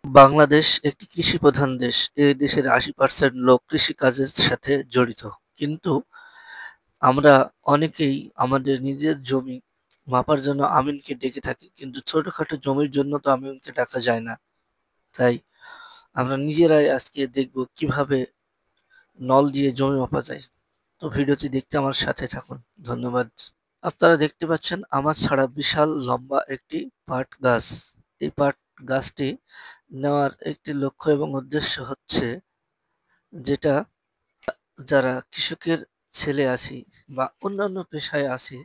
বাংলাদেশ একটি কৃষিপ্রধান দেশ। এই দেশের ৮০% লোক কৃষিকাজের সাথে জড়িত। কিন্তু আমরা অনেকেই আমাদের নিজের জমি মাপার জন্য আমিনকে ডেকে থাকি। কিন্তু ছোটখাটো জমির জন্য তো আমিনকে ডাকা যায় না। তাই আমরা নিজেরাই আজকে দেখব কিভাবে নল দিয়ে জমি মাপা যায়। তো ভিডিওটি দেখতে আমার সাথে থাকুন। ধন্যবাদ। আপনারা দেখতে পাচ্ছেন আমার ছাড়া বিশাল লম্বা একটি পাট গাছ। এই পাট গাছটি নেওয়ার একটি লক্ষ্য এবং উদ্দেশ্য হচ্ছে যেটা যারা কৃষকের ছেলে আছি বা অন্যান্য পেশায় আছি,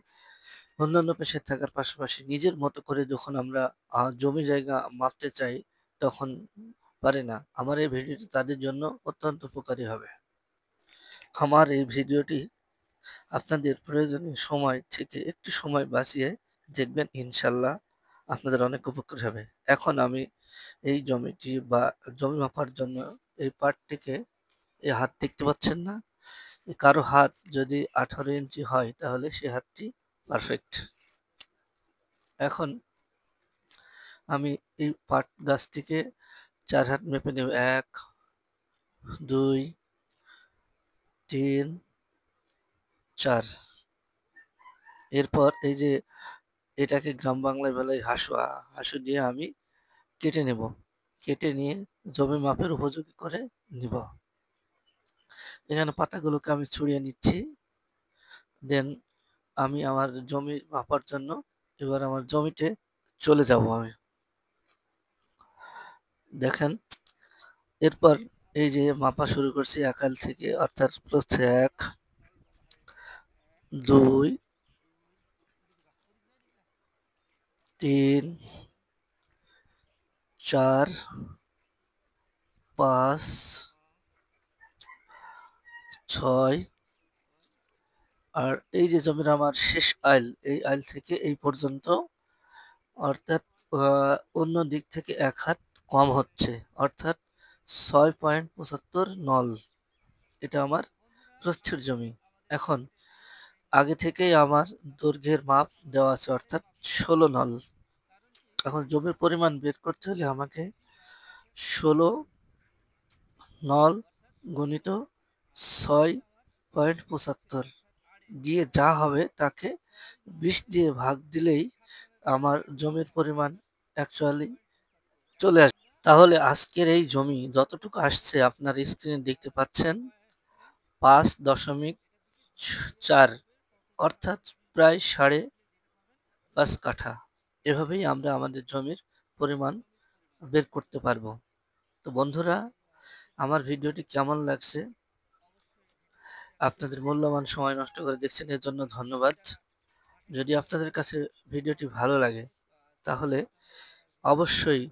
অন্যান্য পেশায় থাকার পাশাপাশি নিজের মতো করে যখন আমরা জমি জায়গা মাপতে চাই তখন পারি না। আমার এই ভিডিওটি তাদের জন্য অত্যন্ত উপকারী হবে। আমার এই ভিডিওটি আপনাদের প্রয়োজনীয় সময় থেকে একটু সময় বাঁচিয়ে দেখবেন, ইনশাল্লাহ আপনাদের অনেক উপকার হবে। এখন আমি এই জমিটি বা জমি মাপার জন্য এই পাটটিকে, এই হাত দেখতে পাচ্ছেন না? কারো হাত যদি 18 ইঞ্চি হয় তাহলে সে হাতটি পারফেক্ট। এখন আমি এই পাট গাছটিকে 4 হাত মেপে নেব। 1, 2, 3, 4। এরপর এই যে এটাকে গ্রাম বাংলায় বলে হাসুয়া, হাসু দিয়ে আমি কেটে নেব। কেটে নিয়ে জমি মাপের উপযোগী করে নিব। এখানে পাতাগুলোকে আমি ছড়িয়ে নিচ্ছি। দেন আমি আমার জমি মাপার জন্য এবার আমার জমিতে চলে যাব আমি। দেখেন, এরপর এই যে মাপা শুরু করছি একাল থেকে, অর্থাৎ প্রস্থে 1, 2, 3, 4, 5, 6। আর এই যে জমির আমার শেষ আইল, এই আইল থেকে এই পর্যন্ত, অর্থাৎ অন্য দিক থেকে 1 হাত কম হচ্ছে, অর্থাৎ 6.75 নল। এটা আমার প্রস্থের জমি। এখন আগে থেকেই আমার দৈর্ঘ্যের মাপ দেওয়া আছে, অর্থাৎ 16 নল। এখন জমির পরিমাণ বের করতে হলে আমাকে 16 নল গুণিত 6.75 দিয়ে যা হবে তাকে 20 দিয়ে ভাগ দিলেই আমার জমির পরিমাণ অ্যাকচুয়ালি চলে আসবে। তাহলে আজকের এই জমি যতটুকু আসছে আপনার স্ক্রিনে দেখতে পাচ্ছেন 5.4, অর্থাৎ প্রায় 5.5 কাঠা। এভাবেই আমরা আমাদের জমির পরিমাণ বের করতে পারবো। তো বন্ধুরা, আমার ভিডিওটি কেমন লাগছে? আপনাদের মূল্যবান সময় নষ্ট করে দেখছেন, এর জন্য ধন্যবাদ। যদি আপনাদের কাছে ভিডিওটি ভালো লাগে তাহলে অবশ্যই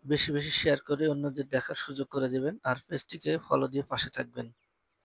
বেশি বেশি শেয়ার করে অন্যদের দেখার সুযোগ করে দেবেন, আর পেজটিকে ফলো দিয়ে পাশে থাকবেন।